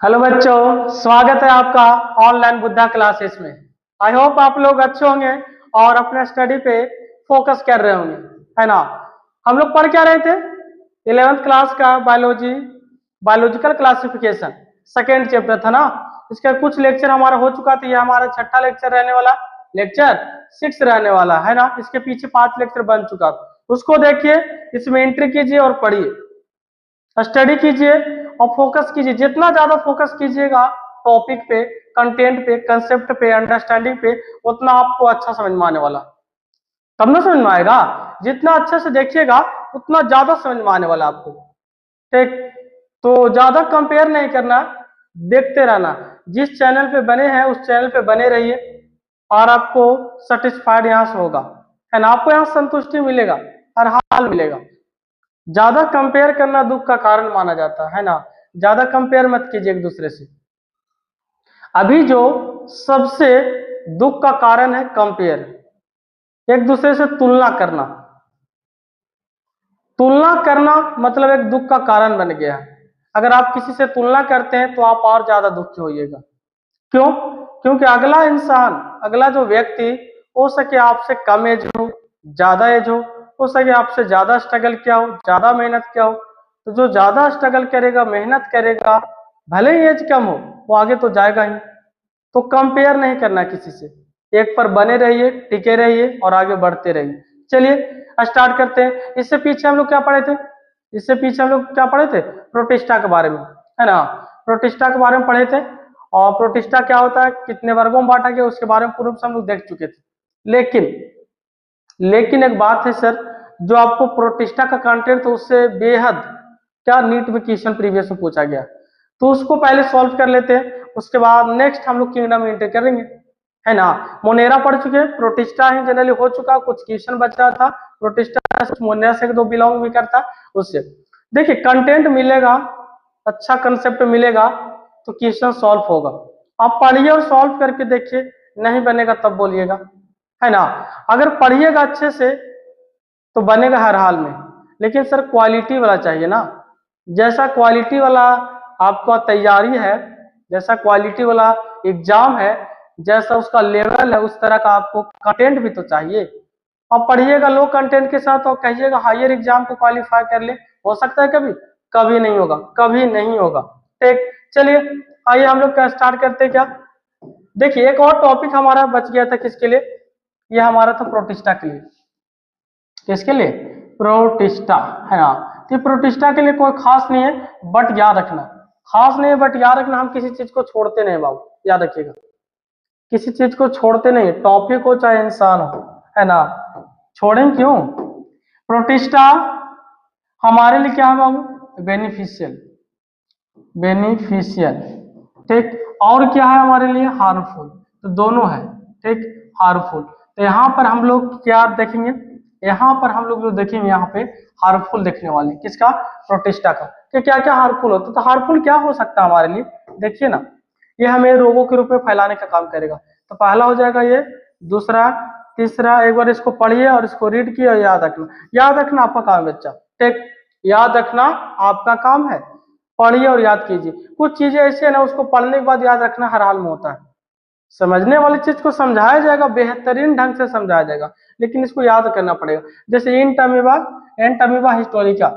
Hello बच्चों, स्वागत है आपका ऑनलाइन बुद्धा क्लासेस में। आई होप आप लोग अच्छे होंगे और अपने स्टडी पे फोकस कर रहे होंगे, है ना। हम लोग पढ़ क्या रहे थे? 11th क्लास का बायोलॉजिकल क्लासिफिकेशन सेकेंड चैप्टर था ना। इसका कुछ लेक्चर हमारा हो चुका था। ये हमारा छठा लेक्चर रहने वाला, लेक्चर 6 रहने वाला है ना। इसके पीछे 5 लेक्चर बन चुका, उसको देखिए, इसमें एंट्री कीजिए और पढ़िए, स्टडी कीजिए और फोकस कीजिए। जितना ज्यादा फोकस कीजिएगा टॉपिक पे, कंटेंट पे, कंसेप्ट पे, अंडरस्टैंडिंग पे, उतना आपको अच्छा समझ में आने वाला, तब ना समझ में आएगा। जितना अच्छे से देखिएगा उतना ज्यादा समझ में आने वाला आपको। ठीक, तो ज्यादा कंपेयर नहीं करना, देखते रहना। जिस चैनल पे बने हैं उस चैनल पे बने रहिए और आपको सेटिस्फाइड यहाँ से होगा, है ना। आपको यहाँ संतुष्टि मिलेगा, हर हाल मिलेगा। ज्यादा कंपेयर करना दुख का कारण माना जाता है ना। ज्यादा कंपेयर मत कीजिए एक दूसरे से। अभी जो सबसे दुख का कारण है कंपेयर, एक दूसरे से तुलना करना। तुलना करना मतलब एक दुख का कारण बन गया है। अगर आप किसी से तुलना करते हैं तो आप और ज्यादा दुखी होइएगा। क्यों? क्योंकि अगला इंसान, अगला जो व्यक्ति, हो सके आपसे कम एज हो, ज्यादा एज हो सके आपसे ज्यादा स्ट्रगल किया हो, ज्यादा मेहनत किया हो। तो जो ज्यादा स्ट्रगल करेगा, मेहनत करेगा, भले ही एज कम हो, वो आगे तो जाएगा ही। तो कंपेयर नहीं करना किसी से, एक पर बने रहिए, टिके रहिए और आगे बढ़ते रहिए। चलिए स्टार्ट करते हैं। इससे पीछे हम लोग क्या पढ़े थे? इससे पीछे हम लोग क्या पढ़े थे? प्रोटिस्टा के बारे में, है ना। प्रोटिस्टा के बारे में पढ़े थे। और प्रोटिस्टा क्या होता है, कितने वर्गों में बांटा गया, उसके बारे में पूर्व से हम लोग देख चुके थे। लेकिन लेकिन एक बात है सर, जो आपको प्रोटिस्टा का कंटेंट था उससे बेहद क्या नीट में क्वेश्चन प्रीवियस में पूछा गया, तो उसको पहले सॉल्व कर लेते हैं। उसके बाद नेक्स्ट हम लोग किंगडम एंटर करेंगे, है ना। मोनेरा पढ़ चुके हैं, प्रोटिस्टा ही जनरली हो चुका, कुछ क्वेश्चन बचा था प्रोटिस्टा से, मोनेरा से दो बिलोंग भी करता उससे। देखिए कंटेंट मिलेगा, अच्छा कंसेप्ट मिलेगा तो क्वेश्चन सॉल्व होगा। आप पढ़िए और सॉल्व करके देखिए, नहीं बनेगा तब बोलिएगा, है ना। अगर पढ़िएगा अच्छे से तो बनेगा हर हाल में। लेकिन सर क्वालिटी वाला चाहिए ना। जैसा क्वालिटी वाला आपका तैयारी है, जैसा क्वालिटी वाला एग्जाम है, जैसा उसका लेवल है, उस तरह का आपको कंटेंट भी तो चाहिए। अब पढ़िएगा लो कंटेंट के साथ और कहिएगा हायर एग्जाम को क्वालिफाई कर ले, हो सकता है कभी? कभी नहीं होगा, कभी नहीं होगा। ठीक, चलिए आइए हम लोग क्या स्टार्ट करते हैं क्या। देखिए एक और टॉपिक हमारा बच गया था, किसके लिए? ये हमारा था प्रोटिस्टा के लिए। किसके लिए? प्रोटिस्टा, है ना। तो प्रोटिस्टा के लिए कोई खास नहीं है, बट याद रखना, खास नहीं है बट याद रखना, हम किसी चीज को छोड़ते नहीं बाबू, याद रखिएगा। किसी चीज को छोड़ते नहीं, टॉपिक हो चाहे इंसान हो, है ना। छोड़ें क्यों? प्रोटिस्टा हमारे लिए क्या है बाबू? Beneficial, beneficial. ठीक, और क्या है हमारे लिए? हार्मफुल। तो दोनों है, ठीक, हार्मफुल। तो यहाँ पर हम लोग क्या देखेंगे? यहाँ पर हम लोग जो देखेंगे, यहाँ पे हार्मफुल देखने वाले, किसका? प्रोटिस्टा का। कि क्या क्या हार्मफुल होता है। तो हार्मफुल क्या हो सकता है हमारे लिए? देखिए ना, ये हमें रोगों के रूप में फैलाने का काम करेगा। तो पहला हो जाएगा ये, दूसरा, तीसरा। एक बार इसको पढ़िए और इसको रीड किए और याद रखना। याद रखना आपका काम है बच्चा, ठीक, याद रखना आपका काम है। पढ़िए और याद कीजिए। कुछ चीजें ऐसी है ना, उसको पढ़ने के बाद याद रखना हर हाल में होता है। समझने वाली चीज को समझाया जाएगा, बेहतरीन ढंग से समझाया जाएगा, लेकिन इसको याद करना पड़ेगा। जैसे Entamoeba, Entamoeba Historica,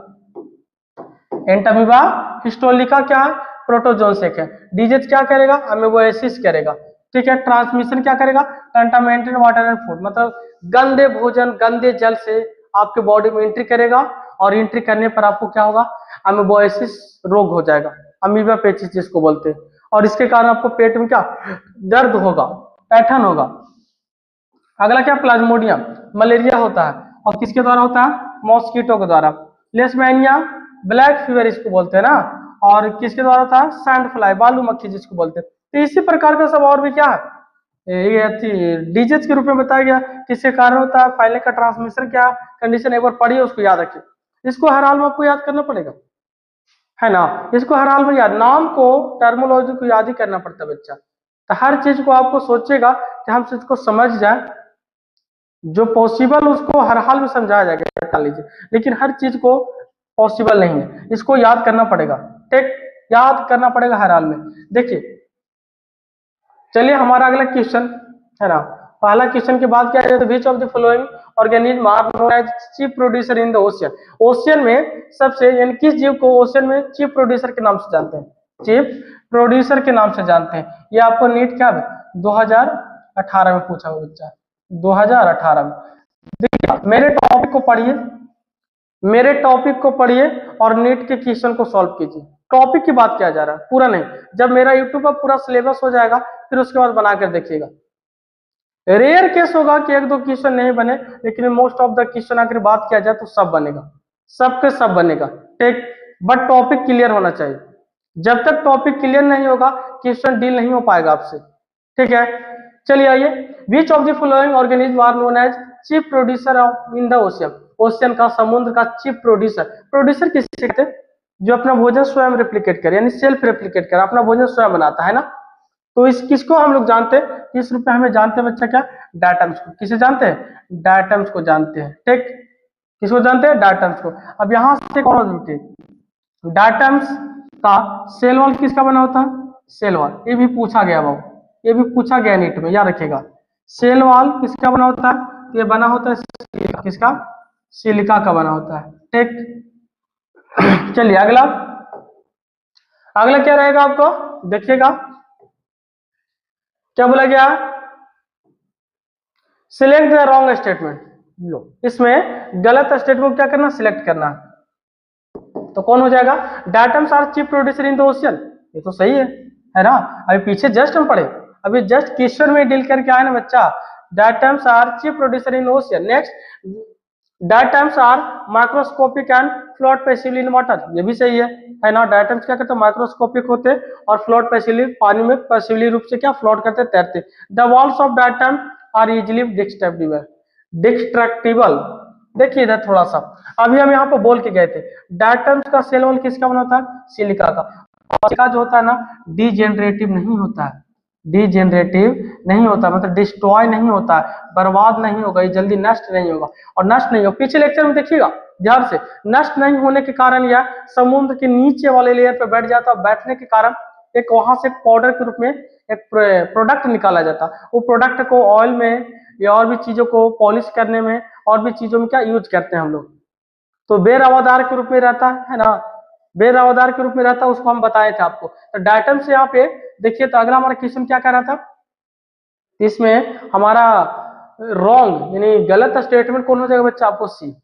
Entamoeba Historica क्या है? प्रोटोजोन से है। डीजेज क्या करेगा? अमीबोएसिस करेगा, ठीक है। ट्रांसमिशन क्या करेगा? कंटामिनेटेड वाटर एंड फूड, मतलब गंदे भोजन, गंदे जल से आपके बॉडी में एंट्री करेगा, और एंट्री करने पर आपको क्या होगा? अमीबोएसिस रोग हो जाएगा, अमीबा पेचिस जिसको बोलते हैं। और इसके कारण आपको पेट में क्या? दर्द होगा, पैठन होगा। अगला क्या? प्लाज्मोडियम, मलेरिया होता है, और किसके द्वारा होता है? मॉस्किटो के द्वारा। लेशमैनिया, ब्लैक फीवर इसको बोलते हैं ना, और किसके द्वारा होता है? सैंड फ्लाई, बालू मक्खी जिसको बोलते हैं। तो इसी प्रकार का सब और भी क्या है, ये थी डिजीज के रूप में बताया गया, किसके कारण होता है, फैलने का ट्रांसमिशन क्या कंडीशन, एक बार पढ़िए उसको याद रखिए। इसको हर हाल में आपको याद करना पड़ेगा, है ना। इसको हर हाल में याद, नाम को, टर्मोलॉजी को याद ही करना पड़ता है बच्चा। तो हर चीज को आपको सोचेगा कि हम चीज को समझ जाए, जो पॉसिबल उसको हर हाल में समझाया जाएगा, मान लीजिए। लेकिन हर चीज को पॉसिबल नहीं है, इसको याद करना पड़ेगा, ठीक। याद करना पड़ेगा हर हाल में। देखिए चलिए हमारा अगला क्वेश्चन है ना, पहला क्वेश्चन की बात किया जाए तो which of the following organism are known as chief producer in the ocean. Ocean में सबसे यानी किस जीव को ओशियन में चीफ प्रोड्यूसर के नाम से जानते हैं, चीफ प्रोड्यूसर के नाम से जानते हैं। ये आपको नीट क्या 2018 में पूछा हुआ बच्चा, 2018 में। देखिए मेरे टॉपिक को पढ़िए, मेरे टॉपिक को पढ़िए और नीट के क्वेश्चन को सॉल्व कीजिए। टॉपिक की बात किया जा रहा है, पूरा नहीं। जब मेरा यूट्यूब पर पूरा सिलेबस हो जाएगा फिर उसके बाद बनाकर देखिएगा। रेयर केस होगा कि एक दो क्वेश्चन नहीं बने, लेकिन मोस्ट ऑफ द क्वेश्चन अगर बात किया जाए तो सब बनेगा, सबके सब बनेगा, ठीक। बट टॉपिक क्लियर होना चाहिए। जब तक टॉपिक क्लियर नहीं होगा क्वेश्चन डील नहीं हो पाएगा आपसे, ठीक है। चलिए आइए, which of the following organism are known as chief producer of in the ocean. Ocean का, समुद्र का चीफ प्रोड्यूसर। प्रोड्यूसर किसे कहते हैं? जो अपना भोजन स्वयं रेप्लिकेट करे, यानी सेल्फ रेप्लिकेट करे, अपना भोजन स्वयं बनाता है ना। तो इस किसको हम लोग जानते हैं, किस रूप में हमें जानते हैं बच्चा, क्या डायटम्स को। किसे जानते हैं? डायटम्स को जानते हैं, ठीक। किसको जानते हैं? डायटम्स को। अब यहां से एक और देखिए, डायटम्स का सेल वॉल किसका बना होता है? सेल वॉल, ये भी पूछा गया बाबू, ये भी पूछा गया नीट में, याद रखिएगा। सेल वॉल किसका बना होता है? ये बना होता है सिलिका, किसका? सिलिका का बना होता है, ठीक। चलिए अगला, अगला क्या रहेगा आपको देखिएगा, क्या बोला गया? Select the wrong statement. लो, इसमें गलत स्टेटमेंट क्या करना? सिलेक्ट करना। तो कौन हो जाएगा? Diatoms are chief producer in the ocean. ये तो सही है ना। अभी पीछे जस्ट हम पढ़े, अभी जस्ट क्वेश्चन में डील करके आए ना बच्चा। Diatoms are chief producer in ocean. Next, diatoms are microscopic and float passively in water. ये भी सही है ना। डायटम्स क्या करते हैं? माइक्रोस्कोपिक होते हैं और फ्लोट पैसिवली, पानी में पैसिवली रूप से क्या फ्लोट करते, तैरते। The walls of diatom are easily destructible. Destructible, देखिए इधर थोड़ा सा, अभी हम यहाँ पे बोल के गए थे, डायटम्स का सेल वॉल किसका बना होता है? सिलिका का। और सिलिका जो होता है ना, डीजेनरेटिव नहीं होता है, डीजेनरेटिव नहीं होता, मतलब डिस्ट्रॉय नहीं होता है, बर्बाद नहीं होगा, ये जल्दी नष्ट नहीं होगा। और नष्ट नहीं होगा, पीछे लेक्चर में देखिएगा ध्यान से, नष्ट नहीं होने के कारण यह समुद्र के नीचे वाले लेयर पे बैठ जाता है। बैठने के कारण एक वहां से पाउडर के रूप में एक प्रोडक्ट निकाला जाता है। वो प्रोडक्ट को ऑयल में या और भी चीजों को पॉलिश करने में और भी चीजों में क्या यूज करते हैं हम लोग। तो बेरवादार के रूप में रहता है ना, बेरवादार के रूप में रहता है, उसको हम बताए थे आपको। तो डायटम से यहाँ पे देखिए, तो अगला हमारा क्वेश्चन क्या कह रहा था, इसमें हमारा रॉन्ग यानी गलत स्टेटमेंट कौन हो जाएगा बच्चा? आपको सी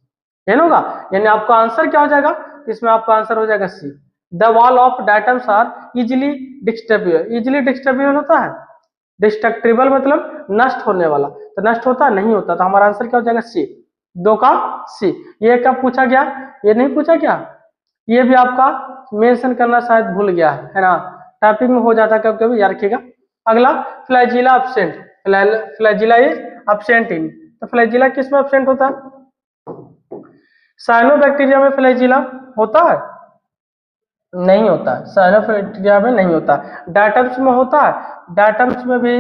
है होगा, यानी आपका आंसर क्या हो जाएगा? इसमें आपका आंसर हो जाएगा C. The wall of diatoms are easily destructible. Easily destructible होता है, डिस्ट्रक्टिबल मतलब नष्ट होने वाला, तो नष्ट होता नहीं होता, तो हमारा आंसर क्या हो जाएगा? सी, दो का सी। ये कब पूछा गया? ये नहीं पूछा गया, ये भी आपका मेंशन करना शायद भूल गया है ना, टाइपिंग में हो जाता है कभी कभी, याद रखिएगा। अगला, flagella absent. Flagella is absent in. तो फ्लैजिला किस में एब्सेंट होता है? साइनोबैक्टीरिया में फ्लैजिला होता है? नहीं होता है, साइनोबैक्टीरिया में नहीं होता। डायटम्स में होता है? डायटम्स में भी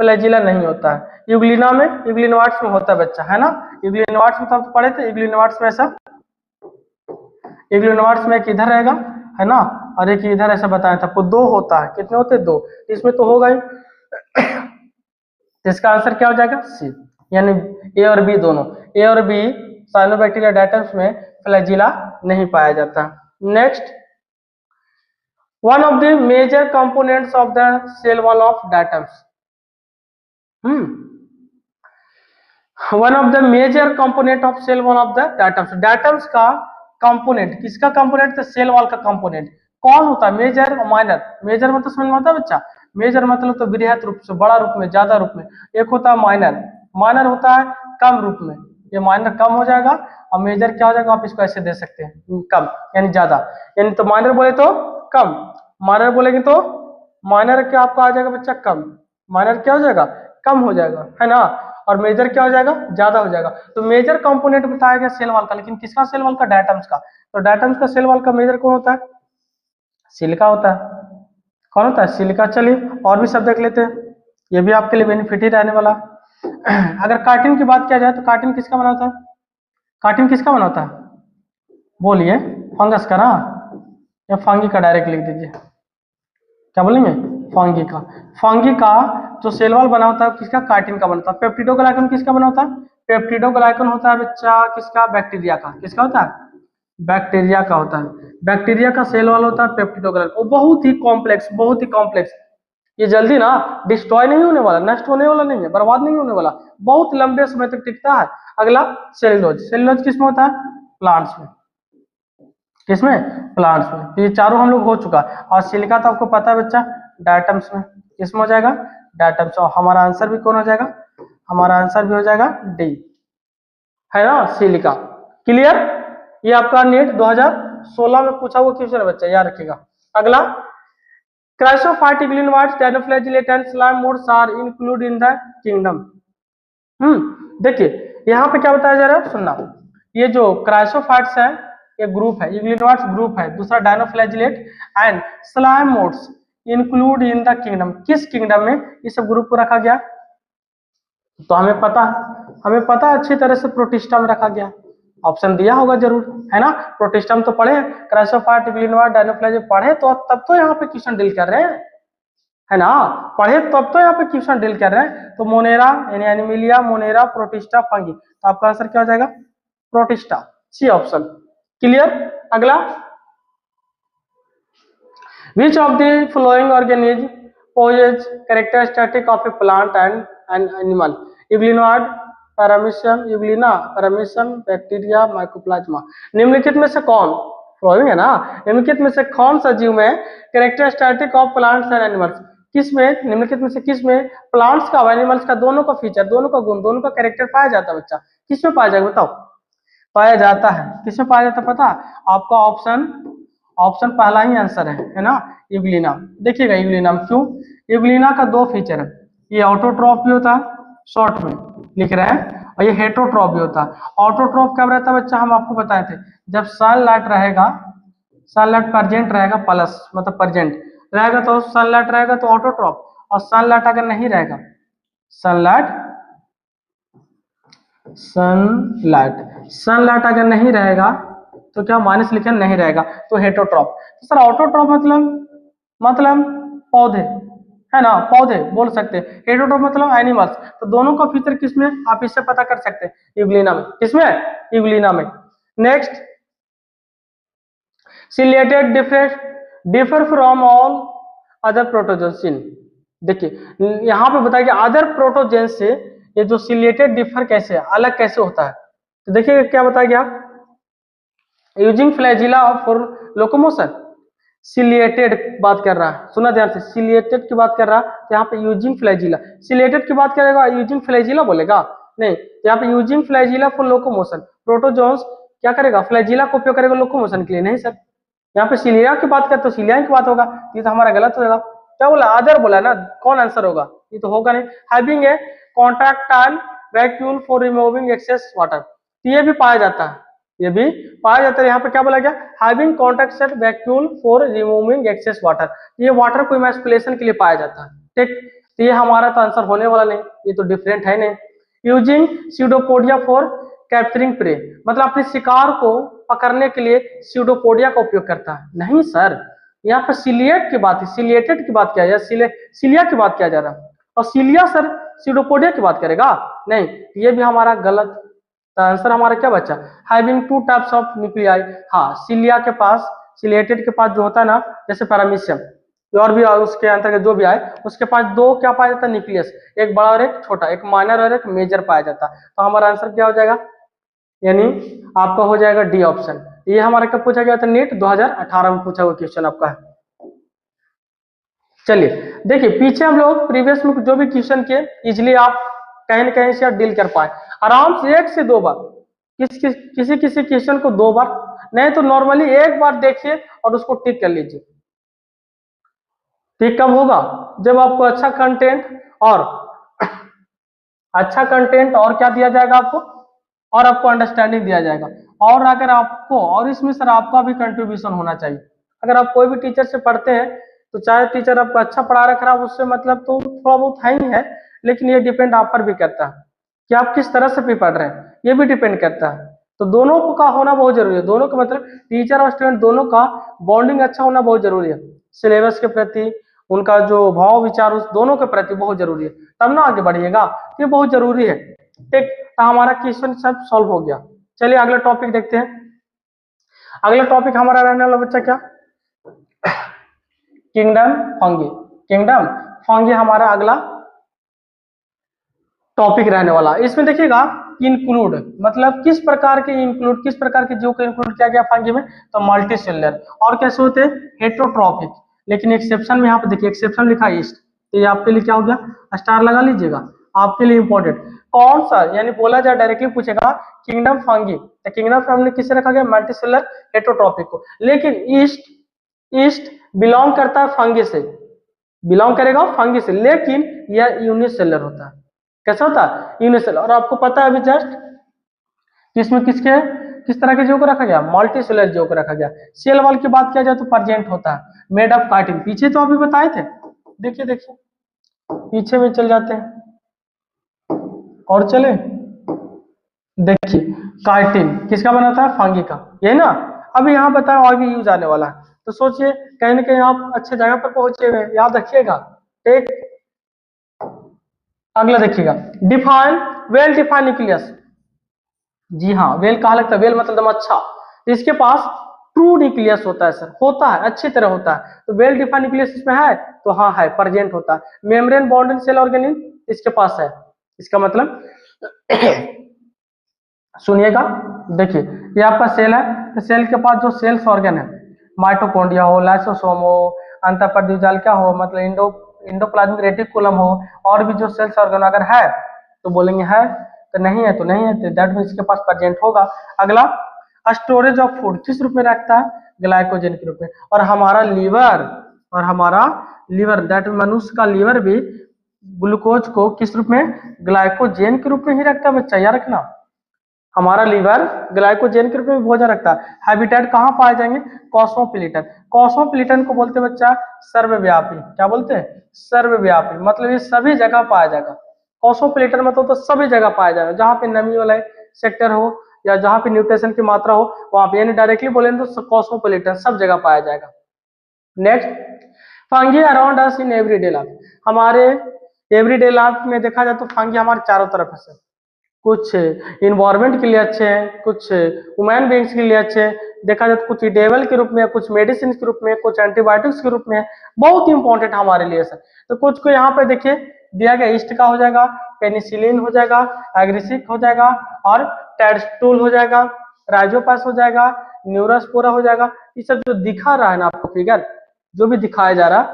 फ्लैजिला नहीं होता है। यूग्लिना में, यूग्लिनोइड्स में होता है बच्चा, है ना। यूग्लिनोइड्स में तो आप पढ़े थे, यूग्लिनोइड्स में ऐसा, यूग्लिनोइड्स में एक इधर रहेगा है ना, और एक इधर, ऐसा बताया था आपको। दो होता है, कितने होते हैं? दो। इसमें तो होगा ही। इसका आंसर क्या हो जाएगा? सी, यानी ए और बी दोनों, ए और बी साइनोबैक्टीरिया डायटम्स में फ्लैजिला नहीं पाया जाता। Next, one of the major components of the cell wall of diatoms. One of the major component of cell wall of the diatoms. Diatoms का कंपोनेंट, किसका component? तो cell wall का component कौन होता है? मेजर और माइनर। मेजर मतलब समझ में आता है बच्चा? मेजर मतलब तो बृहत रूप से, बड़ा रूप में, ज्यादा रूप में। एक होता है माइनर, माइनर होता है कम रूप में। ये माइनर कम हो जाएगा और मेजर क्या हो जाएगा? आप इसको ऐसे दे सकते हैं, कम यानी ज्यादा। यानी तो माइनर बोले तो कम, माइनर बोलेंगे तो माइनर क्या आपका आ जाएगा बच्चा? कम। माइनर क्या हो जाएगा? कम हो जाएगा, है ना। और मेजर क्या हो जाएगा? ज्यादा हो जाएगा। तो मेजर कंपोनेंट बताया गया सेल वॉल का, लेकिन किसका सेल वॉल का? डायटम्स का। तो डायटम्स का सेल वॉल का मेजर कौन होता है? सिलिका होता है। कौन होता है? सिलिका। चलिए और भी सब देख लेते हैं, ये भी आपके लिए बेनिफिट ही रहने वाला। अगर कार्टिन की बात किया जाए तो कार्टिन किसका बना होता है? कार्टिन किसका बना होता है? बोलिए, फंगस का ना। या फंगी का डायरेक्ट लिख दीजिए, क्या बोलेंगे, फंगी का। फंगी का जो सेल वॉल बना होता है किसका, काइटिन का बनता है। पेप्टिडोग्लाइकन किसका बना होता है, पेप्टिडोग्लाइकन होता है बच्चा किसका, बैक्टीरिया का। किसका होता है, बैक्टीरिया का होता है। बैक्टीरिया का सेल वॉल होता है पेप्टिडोग्लाइकन। वो बहुत ही कॉम्प्लेक्स, बहुत ही कॉम्प्लेक्स, ये जल्दी ना डिस्ट्रॉय नहीं होने वाला, नष्ट होने वाला नहीं है, बर्बाद नहीं होने वाला, बहुत लंबे समय तक टिकता है। अगला सेलुलोज। सेलुलोज किसमें होता है, प्लांट्स में। किसमें, प्लांट्स में। तो ये चारों हम लोग हो चुका। और सिलिका तो आपको पता है बच्चा, डायटम्स में। किसमें हो जाएगा, डायटम्स। और हमारा आंसर भी कौन हो जाएगा, हमारा आंसर भी हो जाएगा डी, है ना, सिलिका। क्लियर। ये आपका नीट 2016 में पूछा हुआ क्वेश्चन है बच्चा, याद रखिएगा। अगला, chrysophyte, euglenoids, dinoflagellate and slime moulds are include in the kingdom. देखिए यहाँ पे क्या बताया जा रहा है, सुनना। ये जो क्राइसोफाइट्स है ये ग्रुप है, इग्लिनोइड्स ग्रुप है, दूसरा dinoflagellate and slime modes include in the kingdom. किस किंगडम में ये सब ग्रुप को रखा गया, तो हमें पता अच्छी तरह से प्रोटिस्टा में रखा गया। ऑप्शन दिया होगा जरूर, है ना। प्रोटिस्टम तो पढ़े, क्राइसोफाइट, इग्लिनोइड, डायनोफ्लैजिलेट पढ़े, तो तब तो यहाँ पे क्वेश्चन डील कर रहे हैं, है ना। पढ़े तब तो यहाँ पे क्वेश्चन डील कर रहे हैं। तो मोनेरा यानी एनिमिलिया, मोनेरा, प्रोटिस्टा, फंगी। तो आपका आंसर क्या हो जाएगा, प्रोटिस्टा, सी ऑप्शन। क्लियर। अगला, which of the following organism possesses characteristic of a plant and an animal, euglenoid, paramecium, euglena, paramecium, bacteria, mycoplasma. निम्नलिखित में से कौन, फॉलोइंग है ना, निम्नलिखित में से कौन सा जीव में characteristic of plants and animals, किसमें, निम्नलिखित में से किसमें प्लांट्स का और एनिमल्स का दोनों का फीचर, दोनों का गुण, दोनों का कैरेक्टर पाया जाता है बच्चा। किसमें पाया जाएगा बताओ, पाया जाता है, किसमें पाया जाता है पता, आपका ऑप्शन पहला ही आंसर है ना, यूग्लिना। देखिएगा यूग्लिना में क्यों, यूग्लिना का दो फीचर है, ये ऑटोट्रॉफ भी होता है, शॉर्ट में लिख रहे हैं, और ये हेटरोट्रॉफ भी होता है। ऑटोट्रॉफ क्या रहता है बच्चा, हम आपको बताए थे, जब सनलाइट रहेगा, सनलाइट प्रेजेंट रहेगा, प्लस मतलब प्रेजेंट रहेगा तो सनलाइट रहेगा तो ऑटोट्रॉफ, और सनलाइट अगर नहीं रहेगा, सनलाइट सनलाइट अगर नहीं रहेगा तो क्या, माइनस लिखे नहीं रहेगा तो हेटरोट्रॉफ। तो सर ऑटोट्रॉफ मतलब पौधे, है ना, पौधे बोल सकते हैं। हेटरोट्रॉफ मतलब एनिमल्स। तो दोनों का फीचर किसमें, आप इससे पता कर सकते हैं, यूग्लिना में। किसमें, यूग्लिना में। Next, ciliated differ from all other protozoan. देखिए यहाँ पे बताया गया अदर प्रोटोजेन से ये जो सिलिएटेड डिफर कैसे है, अलग कैसे होता है। तो देखिए क्या बताया गया, using flagella for locomotion. Ciliated बात कर रहा है, सुना ध्यान से, सिलिएटेड की बात कर रहा है, तो यहाँ पे यूजिंग फ्लैजिला। सिलिएटेड की बात करेगा यूजिंग फ्लैजिला बोलेगा, नहीं, यहाँ पे using flagella for locomotion. Protozoans क्या करेगा, फ्लैजिला को उपयोग करेगा लोकोमोशन के लिए, नहीं सर। यहाँ पे सिलिया की बात करें तो सिलिया की बात होगा, ये तो हमारा गलत होगा। क्या बोला, अदर बोला ना, कौन आंसर होगा, ये तो होगा नहीं। Having a contractile vacuole for removing excess water, ये भी पाया जाता है, ये भी पाया जाता है। यहाँ पे क्या बोला गया, having contractile vacuole for removing excess water, ये वाटर को इमैस्कुलेशन के लिए पाया जाता है, ठीक। तो ये हमारा तो आंसर होने वाला नहीं, ये तो डिफरेंट है नहीं। Using pseudopodia for capturing prey, मतलब अपने शिकार को पकड़ने के लिए स्यूडोपोडिया का उपयोग करता है, नहीं सर। यहाँ पर सिलिएट की बात है, सिलिएटेड की बात किया जा रहा है, सिलिया की बात किया जा रहा है, और सिलिया सर स्यूडोपोडिया की बात करेगा, नहीं, ये भी हमारा गलत। तो आंसर हमारा क्या बचा, having two types of nuclei. हाँ, सिलिया के पास, सिलिएटेड के पास जो होता है ना, जैसे पैरामीशियम और भी उसके अंतर्गत जो भी आए, उसके पास दो क्या पाया जाता है, न्यूक्लियस, एक बड़ा और एक छोटा, एक माइनर और एक मेजर पाया जाता है। तो हमारा आंसर क्या हो जाएगा, यानी आपका हो जाएगा डी ऑप्शन। ये हमारा कब पूछा गया था, नीट 2018 में पूछा हुआ क्वेश्चन आपका है। चलिए देखिए, पीछे हम लोग प्रीवियस में जो भी क्वेश्चन किए, इजिली आप कहीं न कहीं से आप डील कर पाए आराम से, एक से दो बार, किसी किसी क्वेश्चन को दो बार, नहीं तो नॉर्मली एक बार देखिए और उसको टिक कर लीजिए। टिक कब होगा, जब आपको अच्छा कंटेंट और क्या दिया जाएगा आपको, और आपको अंडरस्टैंडिंग दिया जाएगा। और अगर आपको, और इसमें सर आपका भी कंट्रीब्यूशन होना चाहिए। अगर आप कोई भी टीचर से पढ़ते हैं तो चाहे टीचर आपको अच्छा पढ़ा रख रहा है, उससे मतलब तो थोड़ा बहुत है ही है, लेकिन ये डिपेंड आप पर भी करता है कि आप किस तरह से भी पढ़ रहे हैं, ये भी डिपेंड करता है। तो दोनों का होना बहुत जरूरी है, दोनों का मतलब टीचर और स्टूडेंट दोनों का बॉन्डिंग अच्छा होना बहुत जरूरी है, सिलेबस के प्रति उनका जो भाव विचार उस दोनों के प्रति बहुत जरूरी है, तब ना आगे बढ़िएगा। तो ये बहुत जरूरी है। ठीक, तो हमारा क्वेश्चन सब सॉल्व हो गया। चलिए अगला टॉपिक देखते हैं। अगला टॉपिक हमारा रहने वाला बच्चा क्या, किंगडम फंगी। किंगडम फंगी हमारा अगला टॉपिक रहने वाला। इसमें देखिएगा इंक्लूड मतलब किस प्रकार के इंक्लूड, किस प्रकार के जीव को इंक्लूड किया गया फंगी में, तो मल्टी सेलुलर और कैसे होते हैं हेट्रोट्रॉपिक। लेकिन एक्सेप्शन में यहाँ पे देखिए एक्सेप्शन लिखा है ईस्ट, तो ये आपके लिए क्या हो गया, स्टार लगा लीजिएगा, आपके लिए इंपॉर्टेंट। कौन सा यानी बोला जाए डायरेक्टली पूछेगा किंगडम फंगी, तो किंगडम फंगी किसे रखा गया, मल्टी सेलुलर हेट्रोट्रॉपिक को। लेकिन ईस्ट ईस्ट बिलोंग करता है फंगी से, बिलोंग करेगा फंगी से, लेकिन यह यूनिसेलर होता है। कैसा होता है, यूनिसेलर। और आपको पता है अभी जस्ट किसमें किसके किस तरह के जीव को रखा गया, मल्टी सेलुलर जीव को रखा गया। सेल वॉल की बात किया जाए तो प्रेजेंट होता है, मेड ऑफ काइटिन, पीछे तो अभी बताए थे, देखिए देखिए पीछे में चल जाते हैं और चले, देखिए काइटिन किसका बना था, फंगी का, यही ना। अभी यहाँ बताया और भी यूज आने वाला है, तो सोचिए कहीं ना कहीं आप अच्छे जगह पर पहुंचे हुए, याद रखिएगा। एक अगला देखिएगा, डिफाइन वेल डिफाइन न्यूक्लियस। जी हाँ, वेल कहा लगता है, वेल मतलब एकदम अच्छा, तो इसके पास ट्रू न्यूक्लियस होता है सर, होता है अच्छी तरह होता है। तो वेल डिफाइन न्यूक्लियस इसमें है, तो हाँ है, प्रेजेंट होता है। मेम्ब्रेन बॉन्डेड सेल ऑर्गेनिज्म इसके पास है, इसका मतलब सुनिएगा, देखिए ये आपका सेल है, तो सेल के पास जो सेल्स ऑर्गन है, माइटोकॉन्ड्रिया हो, लाइसोसोम हो, अंतःपर्दीजाल क्या हो, मतलब इंडोप्लाज्मिक रेटिकुलम हो, और भी जो सेल्स ऑर्गन अगर है तो बोलेंगे है, तो नहीं है तो नहीं है, तो दैट मीन इसके पास प्रेजेंट होगा। अगला स्टोरेज ऑफ फूड किस रूप में रखता है, ग्लाइकोजन के रूप में। और हमारा लीवर दैट मनुष्य का लीवर भी ग्लूकोज को किस रूप में, ग्लाइकोजन के रूप में ही रखता है बच्चा, याद रखना। हमारा लीवर ग्लाइकोजन के रूप में भोजन रखता है। हैबिटेट कहाँ पाए जाएंगे, कॉस्मोपॉलिटन। कॉस्मोपॉलिटन को बोलते हैं बच्चा सर्वव्यापी, क्या बोलते हैं, सर्वव्यापी, मतलब ये सभी जगह पाया जाएगा। कॉस्मोपॉलिटन मतलब तो सभी जगह पाया जाएगा, जहाँ पे नमी वाला सेक्टर हो या जहाँ पे न्यूट्रिशन की मात्रा हो वहां पे, यानी डायरेक्टली बोलेंगे तो कॉस्मोपॉलिटन सब जगह पाया जाएगा। Next, fungi around us in everyday life. हमारे एवरीडे लाइफ में देखा जाए तो फंगी हमारे चारों तरफ है, कुछ इन्वायरमेंट के लिए अच्छे हैं, कुछ ह्यूमन बींग्स के लिए अच्छे हैं, देखा जाए तो कुछ इडेबल के रूप में, कुछ मेडिसिन के रूप में, कुछ एंटीबायोटिक्स के रूप में, बहुत इंपॉर्टेंट हमारे लिए सर। तो कुछ को यहाँ पे देखिए दिया गया, ईस्ट का हो जाएगा, पेनिसिलिन हो जाएगा, एग्रिसिक हो जाएगा, और टेडस्टूल हो जाएगा, राइजोपास हो जाएगा, न्यूरोस्पोरा हो जाएगा। ये सब जो दिखा रहा है ना आपको फिगर, जो भी दिखाया जा रहा है,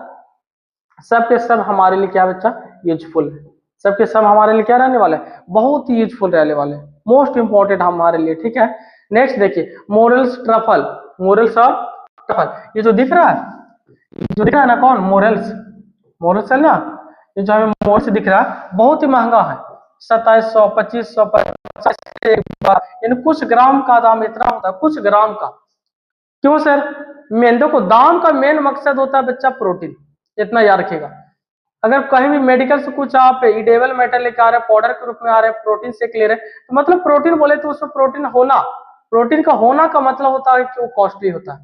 सब के सब हमारे लिए क्या बच्चा, यूजफुल है। सबके सब हमारे लिए क्या रहने वाले, बहुत ही यूजफुल रहने वाले, मोस्ट इंपॉर्टेंट हमारे लिए, ठीक है। नेक्स्ट देखिए, मोरल्स ट्रफल, मोरल्स और ट्रफल, ये जो दिख रहा है, जो दिख रहा है ना, कौन, मोरल्स, मोरल्स है ना, ये जो हमें मोरल्स दिख रहा है बहुत ही महंगा है, 2700 2500 यानी कुछ ग्राम का दाम इतना होता है, कुछ ग्राम का। क्यों सर, मेंदो को दाम का मेन मकसद होता है बच्चा प्रोटीन, इतना याद रखिएगा। अगर कहीं भी मेडिकल से कुछ आप इडेबल मेटल लेके आ रहे हैं, पाउडर के रूप में आ रहे हैं, प्रोटीन शेक ले रहे हैं, तो मतलब प्रोटीन बोले तो उसमें प्रोटीन होना, प्रोटीन का होना का मतलब होता है कि वो कॉस्टली होता है,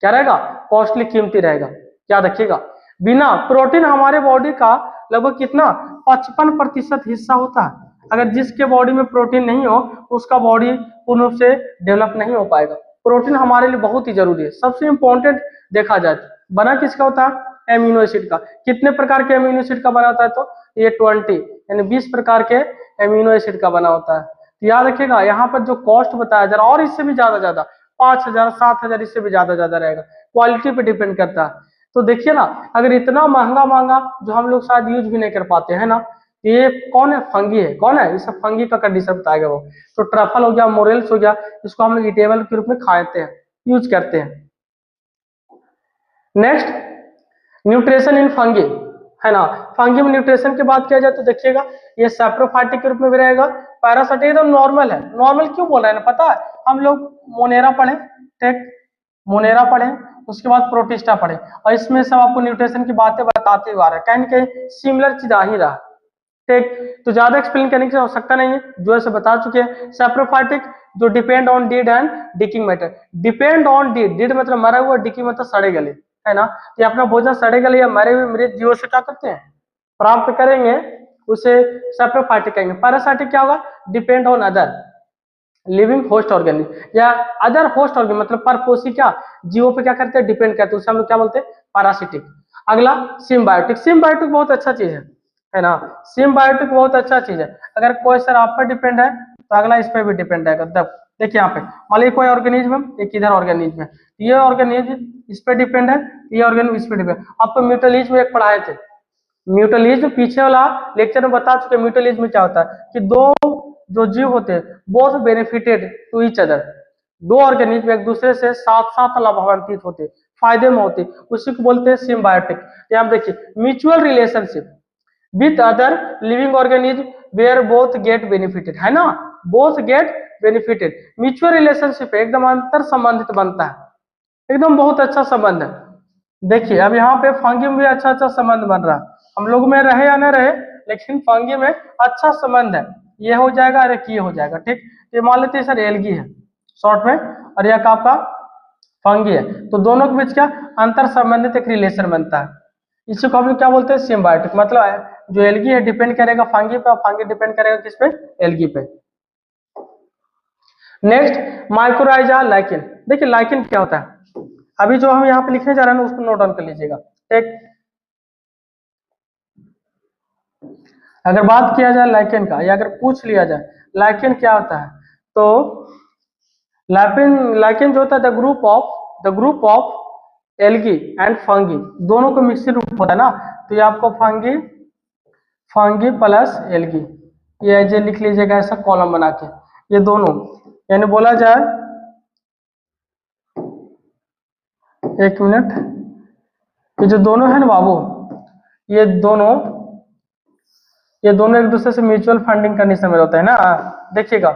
क्या रहेगा, कॉस्टली, कीमती रहेगा, याद रखिएगा। बिना प्रोटीन हमारे बॉडी का लगभग कितना 55% हिस्सा होता है। अगर जिसके बॉडी में प्रोटीन नहीं हो उसका बॉडी पूर्ण रूप से डेवलप नहीं हो पाएगा। प्रोटीन हमारे लिए बहुत ही जरूरी है, सबसे इंपॉर्टेंट देखा जाए तो। बना किसका होता है, एमिनो एसिड का। कितने प्रकार के एमिनो एसिड का बना होता है, तो ये 20 यानी 20 प्रकार के एमिनो एसिड का बना होता है। तो याद रखिएगा यहाँ पर जो कॉस्ट बताया जा रहा है, और इससे भी ज्यादा 5000 7000, इससे भी ज्यादा रहेगा, क्वालिटी पे डिपेंड करता है। तो देखिए ना, अगर इतना महंगा महंगा जो हम लोग शायद यूज भी नहीं कर पाते हैं ना, ये कौन है, फंगी है, कौन है, ये सब फंगी का कंडीशन बताएगा वो। तो ट्रफल हो गया, मोरेल्स हो गया, इसको हम लोग ईटेबल के रूप में खाते हैं, यूज करते हैं। नेक्स्ट, न्यूट्रिशन इन फंगी, है ना। फंगी में न्यूट्रिशन की बात किया जाए तो देखिएगा, ये सैप्रोफाइटिक के रूप में भी रहेगा, पैरासाइटिक एकदम नॉर्मल है। नॉर्मल क्यों बोल रहे हैं पता है, हम लोग मोनेरा पढ़े, ठीक, मोनेरा पढ़े, उसके बाद प्रोटिस्टा पढ़े, और इसमें सब आपको न्यूट्रिशन की बातें बताते हुए आ रहा है, कहीं ना कहीं सिमिलर चीज आ ही रहा है, ठीक। तो ज्यादा एक्सप्लेन करने की आवश्यकता नहीं है, जो ऐसे बता चुके हैं। सैप्रोफाइटिक जो depend on dead and decaying matter. Depend on dead, dead मतलब मरा हुआ, डिकिंग मतलब सड़े गले, है ना। ये अपना भोजन सड़े गले या मरे हुए मृत जीवों से क्या करते हैं, प्राप्त करेंगे, उसे सैप्रोफाइटिक कहेंगे। पैरासाइटिक क्या होगा, depend on other living host organism या अदर होस्ट ऑर्गेनिज्म, मतलब परपोषी क्या जीवों पे क्या करते हैं, डिपेंड करते हैं, उसे हम लोग क्या बोलते हैं, पैरासिटिक। अगला सिम्बायोटिक। सिम्बायोटिक बहुत अच्छा चीज है ना। सिम्बायोटिक बहुत अच्छा चीज है। अगर कोई सर आप पर डिपेंड है तो अगला इस पर भी डिपेंड है। देखिए यहाँ पे मान लीजिए कोई ऑर्गेनिज्म, एक इधर ऑर्गेनिज्म है, ये ऑर्गेनिज्म इस पे डिपेंड है, ये ऑर्गेनिज्म इस पे डिपेंड। आपको म्यूटलिज्म एक पढ़ाए थे, म्यूटलिज्म पीछे वाला लेक्चर में बता चुके। म्यूटलिज्म क्या होता है कि दो जो जीव होते हैं both benefited to each other, दो ऑर्गेनिज्म एक दूसरे से साथ साथ लाभान्वित होते, फायदे में होते, उसी को बोलते हैं सिम्बायोटिक। यहाँ देखिए mutual relationship with other living organism where both get benefited, है ना, both get benefited. Mutual relationship एकदम अंतर संबंधित बनता है, एकदम बहुत अच्छा संबंध है। देखिए अब यहाँ पे फंगी में भी अच्छा अच्छा संबंध बन रहा है, हम लोग में रहे या न रहे लेकिन फंगी में अच्छा संबंध है। ये हो जाएगा, अरे ये हो जाएगा, ठीक। ये मान लेते हैं सर एल्गी है शॉर्ट में, और यह आपका फंगी है, तो दोनों के बीच क्या अंतर संबंधित एक रिलेशन बनता है। इसी को हम लोग क्या बोलते हैं, सिम्बायोटिक। मतलब जो एल्गी है डिपेंड करेगा फंगी पे, और फंगी डिपेंड करेगा किस पे, एल्गी पे। Next mycorrhiza lichen. देखिए लाइकेन क्या होता है, अभी जो हम यहाँ पे लिखने जा रहे हैं उसको नोट डाउन कर लीजिएगा, ठीक। अगर बात किया जाए लाइकेन का, या अगर पूछ लिया जाए लाइकेन क्या होता है, तो लाइकेन जो होता है the group of algae and fungi, दोनों को मिक्सिंग रूप होता है ना, तो ये आपको फंगी प्लस एल्गी, ये लिख लीजिएगा ऐसा कॉलम बना के, ये दोनों, यानी बोला जाए, एक मिनट, ये जो दोनों है ना बाबू, ये दोनों एक दूसरे से म्यूचुअल फंडिंग कंडीशन में होता है ना। देखिएगा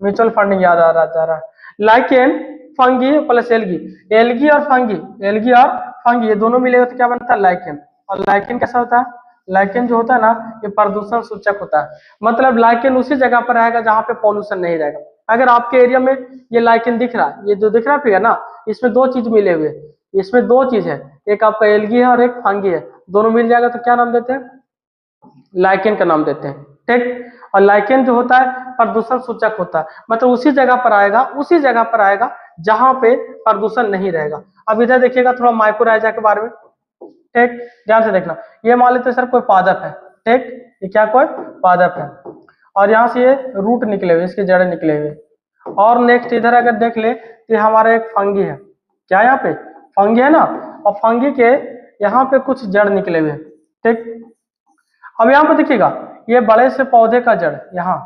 म्यूचुअल फंडिंग याद आ रहा है। Lichen fungi plus algae, algae और फंगी ये दोनों मिलेगा तो क्या बनता है, लाइकेन। और लाइकेन कैसा होता है, लाइकेन जो होता है ना, ये प्रदूषण सूचक होता है। मतलब लाइकेन उसी जगह पर रहेगा जहाँ पे पॉल्यूशन नहीं रहेगा। अगर आपके एरिया में ये लाइकेन दिख रहा है, ये जो दिख रहा है ना, इसमें दो चीज मिले हुए, इसमें दो चीज है, एक आपका एल्गी है और एक फंगी है, दोनों मिल जाएगा तो क्या नाम देते हैं, लाइकेन का नाम देते हैं, ठीक। और लाइकेन जो होता है प्रदूषण सूचक होता है, मतलब उसी जगह पर आएगा जहां पे प्रदूषण नहीं रहेगा। अब इधर देखिएगा थोड़ा माइक्रोराइजा के बारे में, ठीक, ध्यान से देखना। ये मान लेते सर कोई पादप है, ठीक, ये क्या कोई पादप है, और यहाँ से ये रूट निकले हुए, इसके जड़ निकले हुए। और नेक्स्ट इधर अगर देख ले तो हमारा एक फंगी है, क्या यहाँ पे फंगी है ना, और फंगी के यहाँ पे कुछ जड़ निकले हुए, ठीक। अब यहाँ पे देखिएगा ये बड़े से पौधे का जड़ यहाँ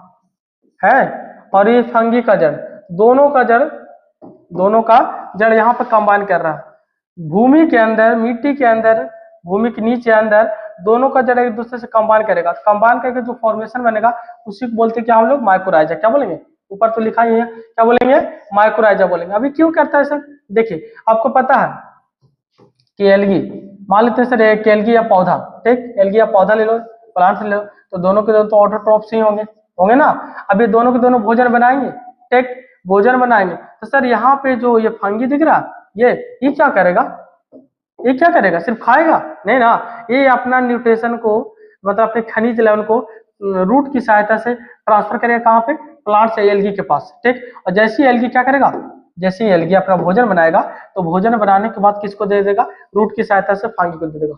है, और ये फंगी का जड़, दोनों का जड़ यहाँ पे कंबाइन कर रहा है। भूमि के अंदर, मिट्टी के अंदर, भूमि के नीचे अंदर, दोनों का जड़ एक दूसरे से कंबाइन करेगा। कंबाइन करके जो फॉर्मेशन बनेगा उसी को बोलते हैं क्या हम लोग, माइक्रोराइजा। क्या बोलेंगे, ऊपर तो लिखा ही है, क्या बोलेंगे, माइक्रोराइजा बोलेंगे। अभी क्यों करता है सर, देखिए आपको पता है कि एल्गी, मान लेते हैं सर एक एल्गी या पौधा, ठीक, एल्गी या पौधा ले लो, प्लांट ले लो, तो दोनों के दोनों तो ऑटोट्रॉफ्स ही होंगे ना। अभी दोनों के दोनों भोजन बनाएंगे, ठीक, भोजन बनाएंगे, तो सर यहाँ पे जो ये फंगी दिख रहा, ये क्या करेगा, ये क्या करेगा, सिर्फ खाएगा नहीं ना, ये अपना न्यूट्रिशन को, मतलब अपने खनिज लेवल को रूट की सहायता से ट्रांसफर करेगा कहाँ पे, प्लांट से एल्गी के पास, ठीक। और जैसी एल्गी क्या करेगा, जैसे ही एल्गी अपना भोजन बनाएगा तो भोजन बनाने के बाद किसको दे देगा, रूट की सहायता से फंगी को दे देगा,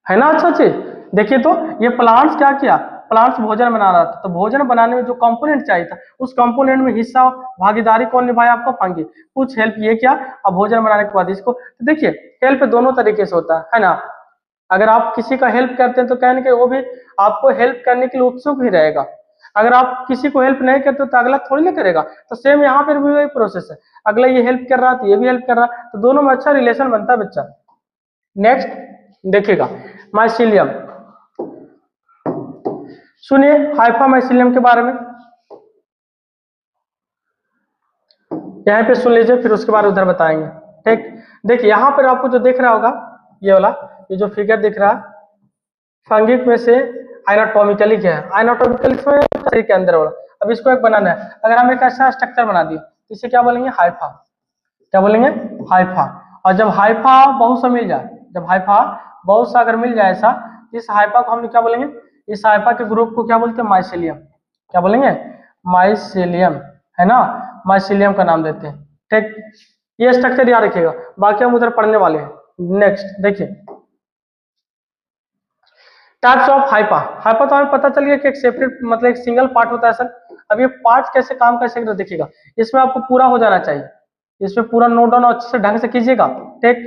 है ना। अच्छा चीज देखिए, तो ये प्लांट्स क्या किया, प्लांट्स भोजन बना रहा था, तो भोजन बनाने में जो कंपोनेंट चाहिए था उस कंपोनेंट में हिस्सा भागीदारी कौन निभाया, आपको फंगी, कुछ हेल्प ये किया। अब भोजन बनाने के बाद इसको, तो देखिए हेल्प दोनों तरीके से होता है ना। अगर आप किसी का हेल्प करते हैं तो कहने के वो भी आपको हेल्प करने के लिए उत्सुक ही रहेगा। अगर आप किसी को हेल्प नहीं करते तो अगला थोड़ी ना करेगा। तो सेम यहाँ पर भी वही प्रोसेस है, अगला ये हेल्प कर रहा तो ये भी हेल्प कर रहा, तो दोनों में अच्छा रिलेशन बनता है बच्चा। नेक्स्ट देखिएगा माइसीलियम, सुनिए हाइफा माइसीलियम के बारे में, यहाँ पे सुन लीजिए, फिर उसके बाद उधर बताएंगे, ठीक। देखिए यहाँ पर आपको जो दिख रहा होगा, ये वाला, ये जो फिगर दिख रहा है, फंगिक में से आइनाटोमिकली क्या है, आइनाटोमिकली शरीर के अंदर वाला, अब इसको एक बनाना है। अगर हम एक ऐसा स्ट्रक्चर बना दिए तो इसे क्या बोलेंगे, हाइफा। क्या बोलेंगे, हाइफा। और जब हाइफा बहुत सा मिल जाए, जब हाइफा बहुत सा अगर मिल जाए ऐसा, इस हाइफा को हम क्या बोलेंगे, इस हाइफा के ग्रुप को क्या बोलते हैं, माइसेलियम। क्या बोलेंगे, माइसेलियम, है ना, माइसेलियम का नाम देते हैं। ठीक, ये स्ट्रक्चर याद रखिएगा, बाकी हम उधर पढ़ने वाले हैं। नेक्स्ट देखिए, टाइप्स ऑफ हाइपा। हाइपा तो हमें पता चल गया कि एक सेपरेट मतलब एक सिंगल पार्ट होता है सर। अब ये पार्ट कैसे काम कर सकते देखिएगा, इसमें आपको पूरा हो जाना चाहिए, इसमें पूरा नोट डाउन अच्छे से ढंग से कीजिएगा। ठीक,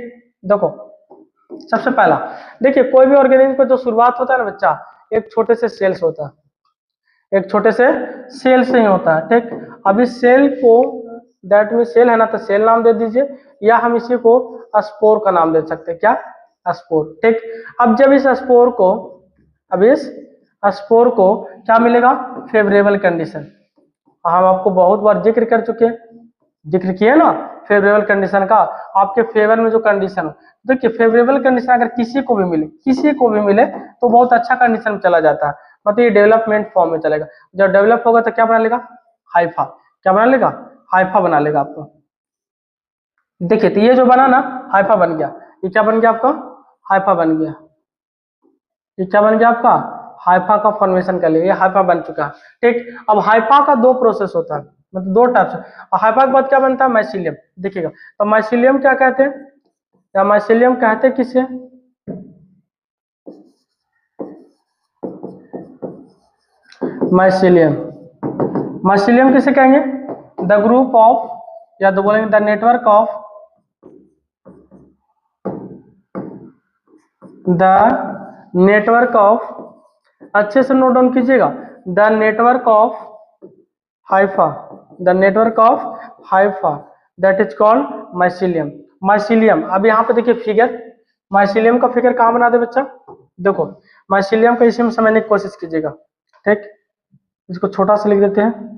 देखो सबसे पहला देखिए, कोई भी ऑर्गेनिज्म का जो शुरुआत होता है ना बच्चा, एक छोटे से सेल से होता है, एक छोटे से सेल से ही होता है। ठीक, अब इस सेल को, दैट मीन सेल है ना, तो सेल नाम दे दीजिए, या हम इसी को स्पोर का नाम दे सकते हैं, क्या, स्पोर। ठीक, अब जब इस स्पोर को, अब इस स्पोर को क्या मिलेगा, फेवरेबल कंडीशन। हम आपको बहुत बार जिक्र कर चुके हैं, जिक्र किया ना फेवरेबल कंडीशन का, आपके फेवर में जो कंडीशन हो। देखिए फेवरेबल कंडीशन अगर किसी को भी मिले, किसी को भी मिले तो बहुत अच्छा कंडीशन में चला जाता है, मतलब ये डेवलपमेंट फॉर्म में चलेगा। जब डेवलप होगा तो क्या बना लेगा, हाइफा। क्या बना लेगा, हाइफा बना लेगा आपको। देखिए तो ये जो बना ना, हाइफा बन गया। ये क्या बन गया आपका, हाइफा बन गया। ये क्या बन गया आपका, हाइफा का फॉर्मेशन कर लिया, ये हाइफा बन चुका है। ठीक, अब हाइफा का दो प्रोसेस होता है, मतलब दो टाइप्स है। हाइफा के बाद क्या बनता है, माइसीलियम। देखिएगा, तो माइसीलियम क्या कहते हैं, या माइसीलियम कहते हैं किसे, माइसीलियम। माइसीलियम किसे कहेंगे, द ग्रुप ऑफ, या तो बोलेंगे the network of, the network of, अच्छे से नोट डाउन कीजिएगा, the network of Haifa, the network of Haifa, that is called mycelium. Mycelium, अब यहाँ पे देखिए फिगर, माइसीलियम का फिगर कहाँ बना दे बच्चा, देखो माइसीलियम का इसी में समझने की कोशिश कीजिएगा। ठीक, इसको छोटा सा लिख देते हैं,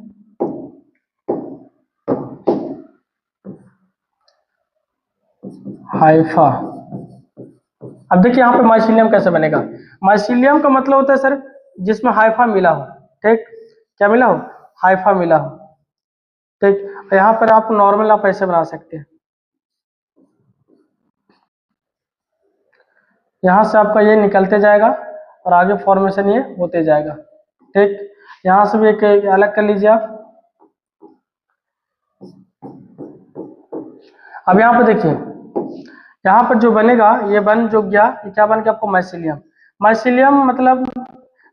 हाइफा। अब देखिए यहाँ पे माइसीलियम कैसे बनेगा, माइसीलियम का मतलब होता है सर जिसमें हाइफा मिला हो। ठीक, क्या मिला हो, हाइफा मिला हो। ठीक, यहाँ पर आप नॉर्मल आप ऐसे बना सकते हैं, यहाँ से आपका ये निकलते जाएगा और आगे फॉर्मेशन ये होते जाएगा। ठीक, यहाँ से भी एक अलग कर लीजिए आप। अब यहाँ पे देखिए, यहाँ पर जो बनेगा, ये बन जो गया, ये क्या बन गया आपको, माइसीलियम। माइसीलियम मतलब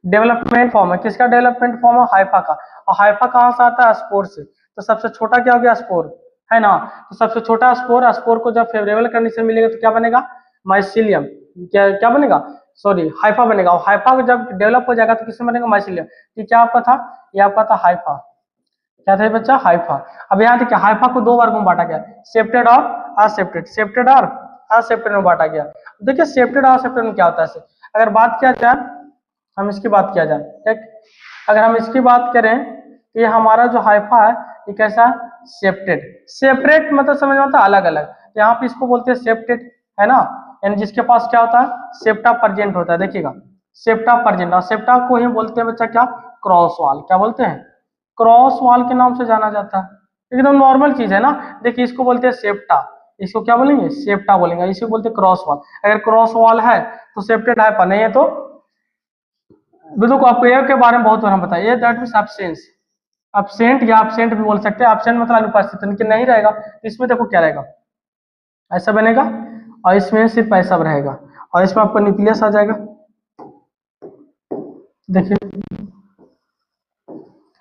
डेवलपमेंट फॉर्म है, किसका डेवलपमेंट फॉर्म है, हाइफा का। और हाइफा कहाँ से आता है, स्पोर से। तो सबसे छोटा क्या हो गया, स्पोर, है ना। तो सबसे छोटा स्पोर, स्पोर को जब फेवरेबल कंडीशन मिलेगा तो क्या बनेगा, माइसीलियम। क्या क्या बनेगा, सॉरी हाइफा बनेगा। और हाइफा को जब डेवलप हो जाएगा तो किसमें बनेगा, माइसीलियम। ये क्या आपका था, ये आपका था हाइफा। क्या था बच्चा, हाइफा। अब यहाँ देखिए हाइफा को दो वर्गों में बांटा गया, सेप्टेड और असेप्टेड, सेप्टेड और असेप्टेड में बांटा गया। देखिए सेप्टेड और असेप्टेड में क्या होता है, अगर बात किया जाए, हम इसकी बात किया जाए, ठीक, अगर हम इसकी बात करें तो ये हमारा जो हाइफा है ये कैसा, सेप्टेड। सेपरेट मतलब समझ में आता है अलग अलग, यहाँ पे इसको बोलते हैं सेप्टेड, है ना, यानी जिसके पास क्या होता है, सेप्टा प्रेजेंट होता है। देखिएगा सेप्टा प्रेजेंट, और सेप्टा को ही बोलते हैं बच्चा क्या, क्रॉस वाल। क्या बोलते हैं, क्रॉस वाल के नाम से जाना जाता है। एकदम नॉर्मल चीज है ना। देखिए इसको बोलते हैं सेप्टा, इसको क्या बोलेंगे, सेप्टा बोलेंगे, इसी को बोलते हैं क्रॉस वाल। अगर क्रॉस वाल है तो सेप्टेड हाइफा, नहीं है तो देखो आपको ए के बारे में बहुत बार हम बताइए, दैट मींस एब्सेंस, एब्सेंट या एब्सेंट भी बोल सकते हैं। एब्सेंट मतलब अनुपस्थित, इनके नहीं रहेगा। इसमें देखो क्या रहेगा, ऐसा बनेगा, और इसमें सिर्फ ऐसा रहेगा, और इसमें आपको न्यूक्लियस आ जाएगा। देखिए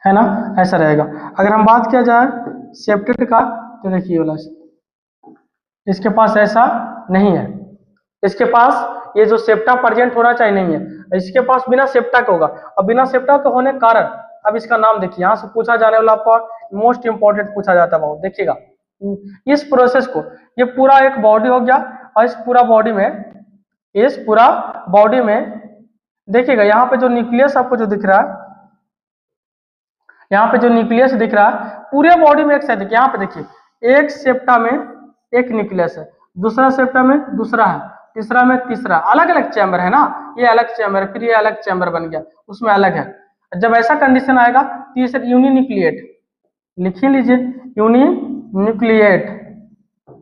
है ना, ऐसा रहेगा। अगर हम बात किया जाए सेप्टेड का, तो देखिए वाला इसके पास ऐसा नहीं है, इसके पास ये जो सेप्टा प्रेजेंट होना चाहिए नहीं है, इसके पास बिना सेप्टा का होगा। और बिना सेप्टा के होने के कारण अब इसका नाम देखिए, यहाँ से पूछा जाने वाला आपका मोस्ट इंपॉर्टेंट पूछा जाता है बहुत। देखिएगा इस प्रोसेस को, ये पूरा एक बॉडी हो गया, और इस पूरा बॉडी में, इस पूरा बॉडी में देखिएगा यहाँ पे जो न्यूक्लियस आपको जो दिख रहा है, यहाँ पे जो न्यूक्लियस दिख रहा है पूरे बॉडी में एक साथ, देखिए यहाँ पे देखिए एक सेप्टा में एक न्यूक्लियस है, दूसरा सेप्टा में दूसरा है, तीसरा में तीसरा, अलग अलग चैम्बर है ना, ये अलग चैम्बर, फिर ये अलग चैम्बर बन गया, उसमें अलग है। जब ऐसा कंडीशन आएगा तो ये सर यूनिन्यूक्लिएट, लिख ही लीजिए यूनिन्यूक्लिएट,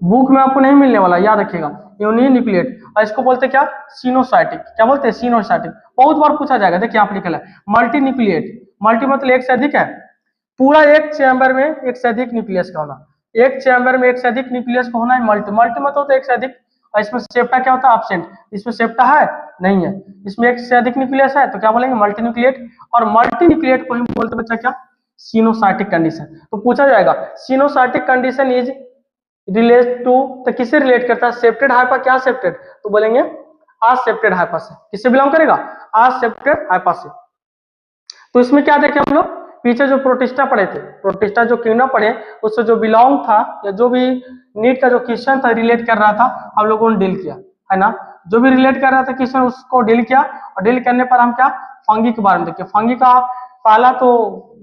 बुक में आपको नहीं मिलने वाला, याद रखिएगा यूनिन्यूक्लिएट। और इसको बोलते क्या, सिनोसाइटिक, क्या बोलते हैं, सिनोसाइटिक। बहुत बार पूछा जाएगा, देखिए यहाँ पे लिखा है मल्टीन्यूक्लिएट, मल्टी मतलब एक से अधिक है, पूरा एक चैम्बर में एक से अधिक न्यूक्लियस का होना, एक चैम्बर में एक से अधिक न्यूक्लियस का होना है मल्टी, मल्टी मतलब होता है एक से अधिक, और इसमें सेप्टा क्या होता है, एब्सेंट, इसमें सेप्टा है नहीं है, इसमें एक से अधिक न्यूक्लियस है तो क्या बोलेंगे, मल्टी न्यूक्लिएट। और मल्टी न्यूक्लिएट को हम बोलते बच्चा क्या, सिनोसाइटिक कंडीशन। तो पूछा जाएगा coenocytic condition is relate to, तो किससे रिलेट करता है, सेप्टेड हाइपा, क्या सेप्टेड, तो बोलेंगे असेप्टेड हाइपा से। किससे बिलोंग करेगा, असेप्टेड हाइपा से। तो इसमें क्या देखे हम लोग, पीछे जो प्रोटिस्टा पढ़े थे, प्रोटिस्टा जो किंगडम पढ़े, उससे जो बिलोंग था या जो भी नीट का जो क्वेश्चन था रिलेट कर रहा था, हम लोगों ने डील किया है ना, जो भी रिलेट कर रहा था क्वेश्चन उसको डील किया। और डील करने पर हम क्या, फंगी के बारे में देखे। फंगी का पहला तो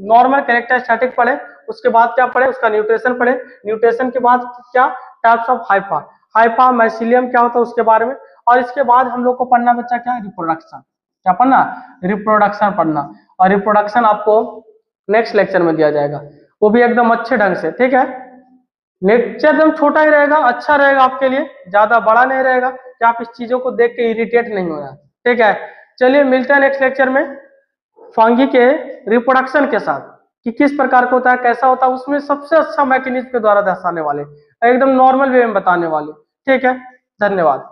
नॉर्मल कैरेक्टरस्टैटिक पढ़े, उसके बाद क्या पढ़े, उसका न्यूट्रिशन पढ़े, न्यूट्रिशन के बाद क्या, types of HEPA, HEPA mycelium क्या होता है उसके बारे में। और इसके बाद हम लोग को पढ़ना बच्चा क्या, रिप्रोडक्शन, क्या पढ़ना, रिप्रोडक्शन पढ़ना। और रिप्रोडक्शन आपको नेक्स्ट लेक्चर में दिया जाएगा, वो भी एकदम अच्छे ढंग से, ठीक है। लेक्चर एकदम छोटा ही रहेगा, अच्छा रहेगा आपके लिए, ज्यादा बड़ा नहीं रहेगा कि आप इस चीजों को देख के इरिटेट नहीं होना, ठीक है। चलिए मिलते हैं नेक्स्ट लेक्चर में फंगी के रिप्रोडक्शन के साथ, कि किस प्रकार का होता है, कैसा होता है, उसमें सबसे अच्छा मैकेनिज्म के द्वारा दर्शाने वाले, एकदम नॉर्मल वे में बताने वाले, ठीक है। धन्यवाद।